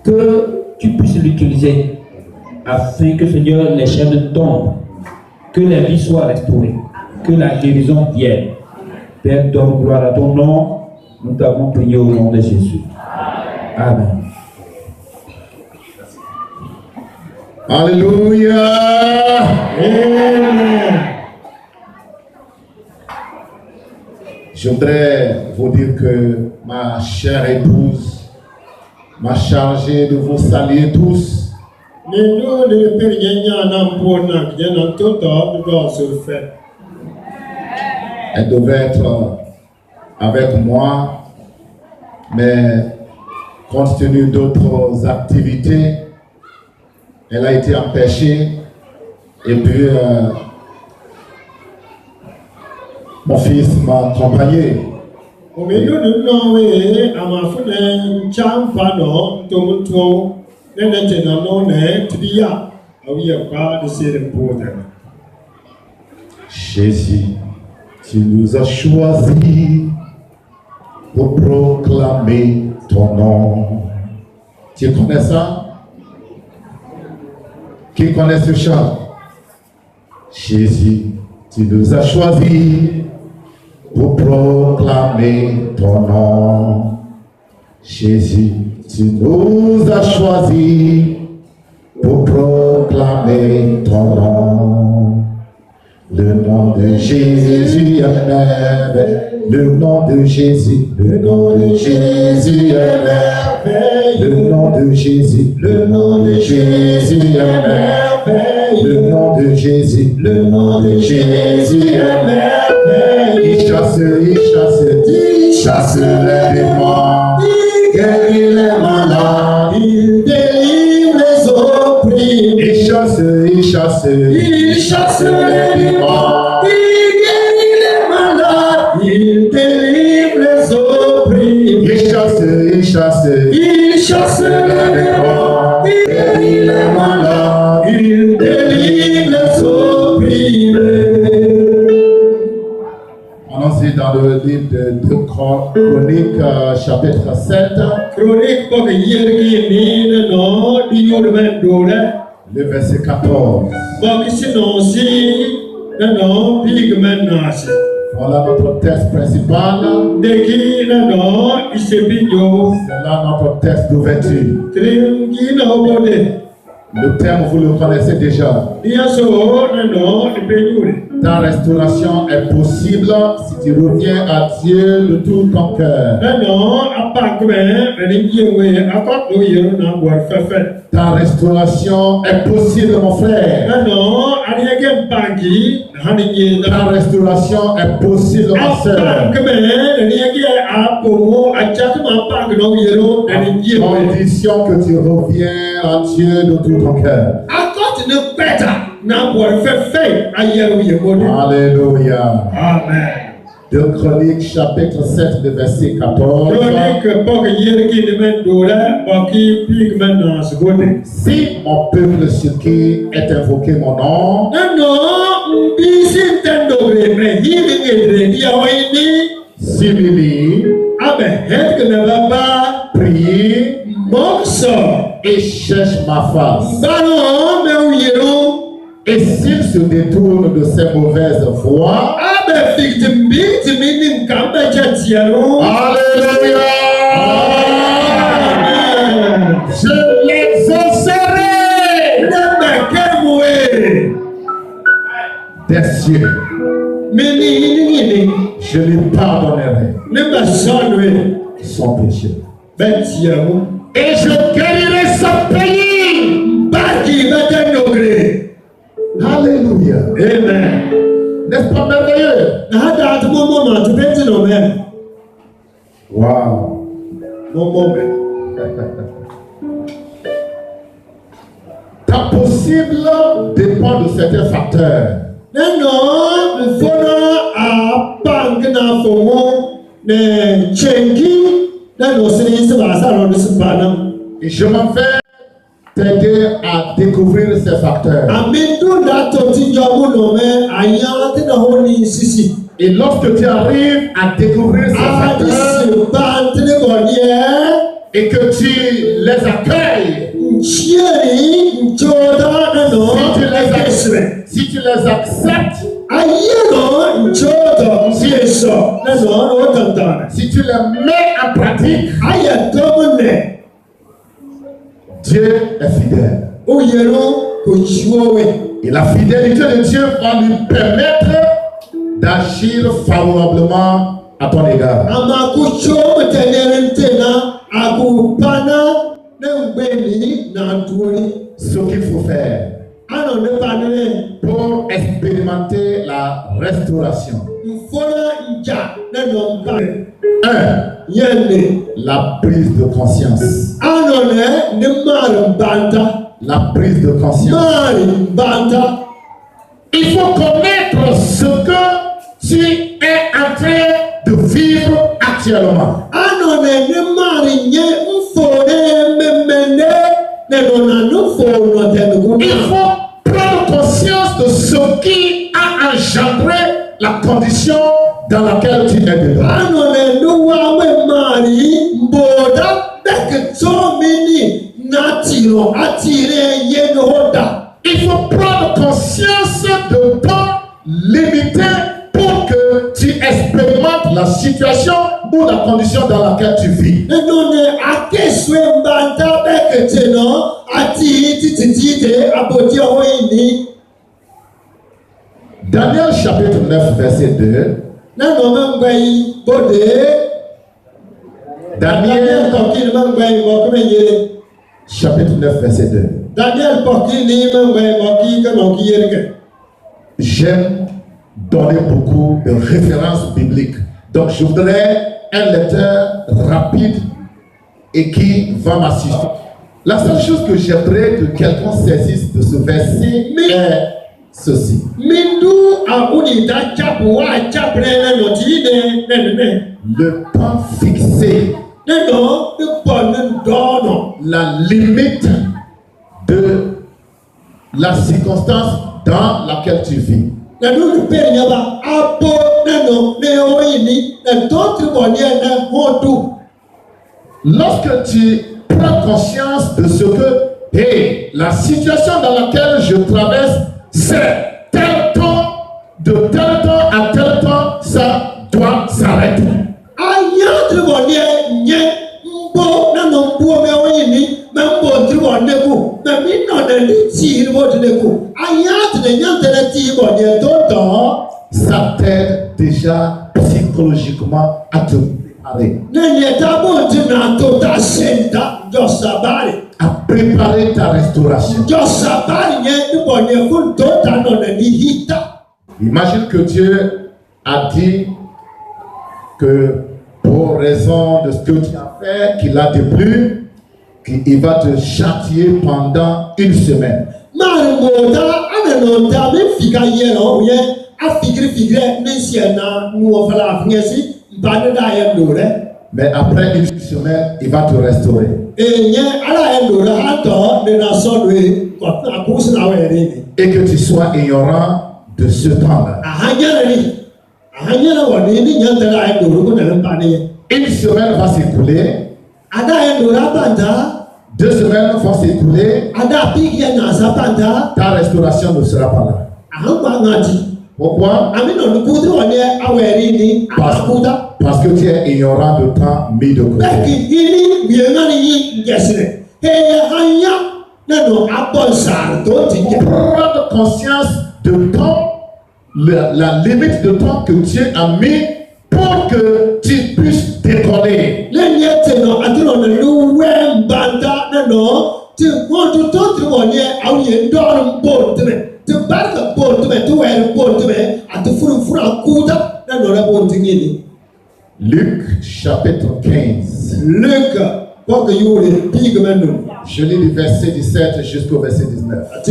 que tu puisses l'utiliser afin que, Seigneur, les chaînes tombent, que les vies soient restaurées, que la guérison vienne. Père, donne gloire à ton nom. Nous t'avons prié au nom de Jésus. Amen. Alléluia. Amen. Je voudrais vous dire que ma chère épouse m'a chargé de vous saluer tous. Elle devait être avec moi, mais compte tenu d'autres activités, elle a été empêchée. Et puis, mon fils m'a accompagné. Jésus, tu nous as choisis pour proclamer ton nom. Tu connais ça? Qui connaît ce chant? Jésus, tu nous as choisis pour proclamer ton nom. Jésus, tu nous as choisis pour proclamer ton nom. Le nom de Jésus est merveilleux. Le nom de Jésus, le nom de Jésus est merveilleux. Le nom de Jésus, le nom de Jésus est merveilleux. Le nom de Jésus, le nom de Jésus est merveilleux. Il chasse les démons, il guérit les malades, il délivre les opprimés. Il chasse les démons, il guérit les malades, il délivre les opprimés. Il chasse les démons, il guérit les malades, il délivre les opprimés. Allons-y dans le livre de 2 Chroniques, chapitre 7. Le verset 14. Voilà notre texte principal. C'est là notre texte d'ouverture. Le terme, vous le connaissez déjà. Ta restauration est possible si tu reviens à Dieu de tout ton cœur. Ta restauration est possible, mon frère. Ta restauration est possible, ma soeur. Condition que tu reviens à Dieu de tout ton cœur. Alléluia. Amen. 2 Chroniques, chapitre 7, le verset 14. Si mon peuple sur qui est invoqué mon nom s'humilie, prie et cherche ma face, et s'il se détourne de ses mauvaises voies, alléluia, je l'exaucerai des cieux, je lui pardonnerai son péché, et je guérirai son pays. Alléluia. Amen. N'est-ce pas merveilleux? Wow. Ta possible dépend de certains facteurs. Et je m'en vais t'aider à découvrir ces facteurs. Et lorsque tu arrives à découvrir ces facteurs et que tu les accueilles, si tu les acceptes, si tu les mets en pratique, Dieu est fidèle. Et la fidélité de Dieu va lui permettre d'agir favorablement à ton égard. Ce qu'il faut faire pour expérimenter la restauration. 1. La prise de conscience. La prise de conscience. Il faut connaître ce que tu es en train de vivre actuellement. Il faut prendre conscience de ce qui a engendré la condition dans laquelle tu es dedans. Il faut prendre conscience de temps limité pour que tu expérimentes la situation ou la condition dans laquelle tu vis. Daniel chapitre 9 verset 2. Daniel chapitre 9 verset 2. J'aime donner beaucoup de références bibliques. Donc je voudrais un lecteur rapide et qui va m'assister. La seule chose que j'aimerais que quelqu'un saisisse de ce verset est ceci. Le temps fixé, la limite de la circonstance dans laquelle tu vis. Lorsque tu prends conscience de ce que la situation dans laquelle je traverse, c'est tel temps, de tel temps à tel temps, ça doit s'arrêter. Ça t'aide déjà psychologiquement à te préparer. À préparer ta restauration. Imagine que Dieu a dit que pour raison de ce que tu as fait, qu'il a déplu, qu'il va te châtier pendant une semaine. Mais après une semaine, il va te restaurer. Et que tu sois ignorant de ce temps-là. Une semaine va s'écouler. 2 semaines vont s'écouler. Ta restauration ne sera pas là. Pourquoi? Parce que tu es ignorant de temps mis de côté. Prendre conscience de temps, la limite de temps que Dieu a mis pour que tu puisses décoller. Luc chapitre 15. Je lis du verset 17 jusqu'au verset 19.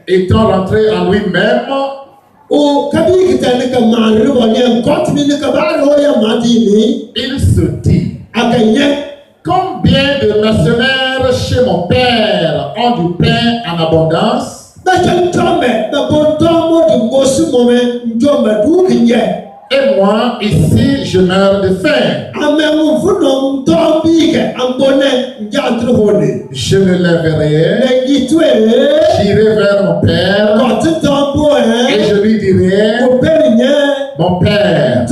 Étant rentré en lui-même, il se dit: combien de mercenaires chez mon père ont du pain en abondance, et moi, ici, je meurs de faim. Je me lèverai, j'irai vers mon père et je lui dirai, mon père,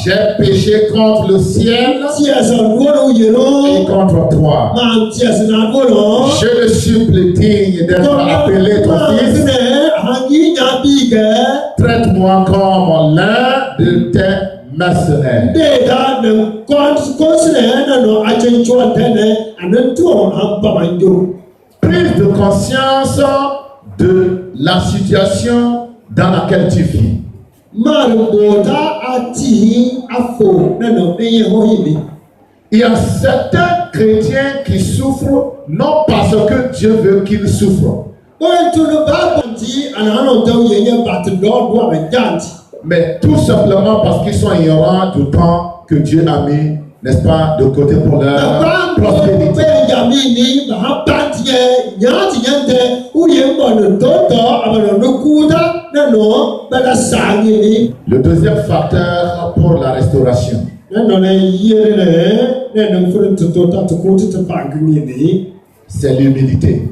j'ai péché contre le ciel et contre toi. Je ne suis plus digne d'être appelé ton fils. Traite-moi comme l'un de tes mercenaires. Prise de conscience de la situation dans laquelle tu vis. Il y a certains chrétiens qui souffrent non parce que Dieu veut qu'ils souffrent, mais tout simplement parce qu'ils sont ignorants du temps que Dieu a mis, n'est-ce pas, de côté pour leur prospérité. Le deuxième facteur pour la restauration, c'est l'humilité.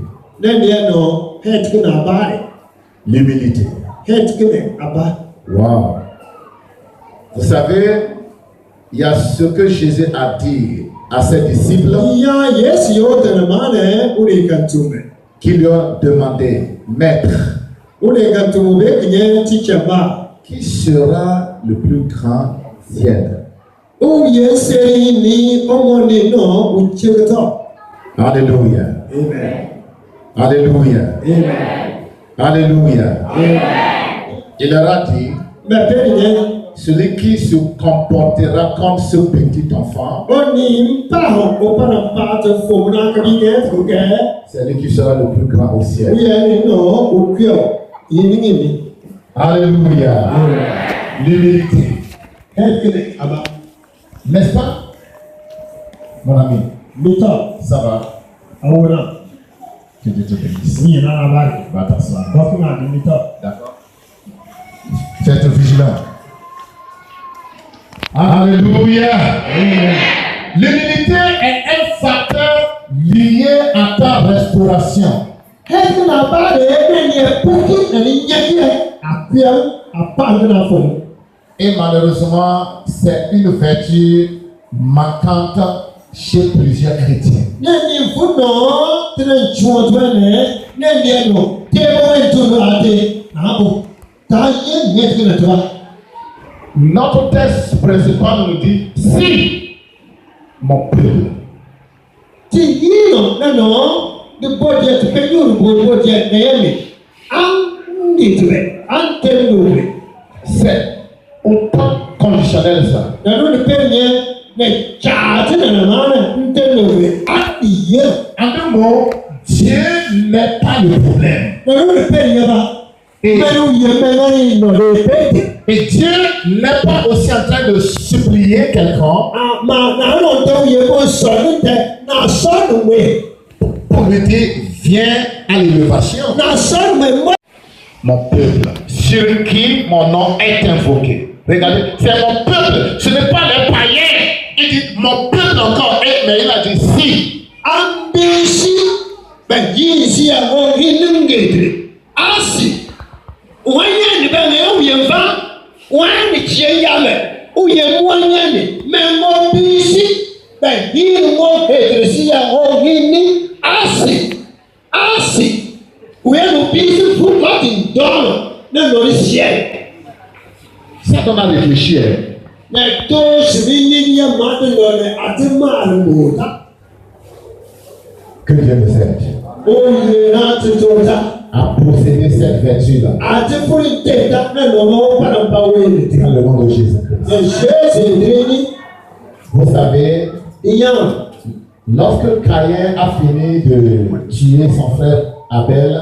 L'humilité. Wow. Vous savez, il y a ce que Jésus a dit à ses disciples qui lui ont demandé, Maître, qui sera le plus grand ciel? Alléluia. Amen. Alléluia. Amen. Alléluia. Il leur a dit, celui qui se comportera comme ce petit enfant, c'est lui qui sera le plus grand au ciel. Alléluia. L'humilité. N'est-ce pas, mon ami? Ça va? Que Dieu te bénisse. Va t'asseoir. D'accord. Faites vigilant. Alléluia. L'humilité est un facteur lié à ta restauration. Et malheureusement, c'est une vertu manquante chez plusieurs chrétiens. Notre texte principal nous dit, si mon peuple, c'est autant conditionnel ça. En deux mots, Dieu n'est pas le problème. Et Dieu n'est pas aussi en train de supplier quelqu'un pour lui dire viens à l'élévation. Mon peuple, sur qui mon nom est invoqué. Regardez, c'est mon peuple, ce n'est pas les païens. Il dit mon peuple encore, mais il a dit si. Ça donne à réfléchir. Que Dieu nous aide à posséder cette vertu-là. Dans le nom de Jésus-Christ. Vous savez, lorsque Caïn a fini de tuer son frère Abel,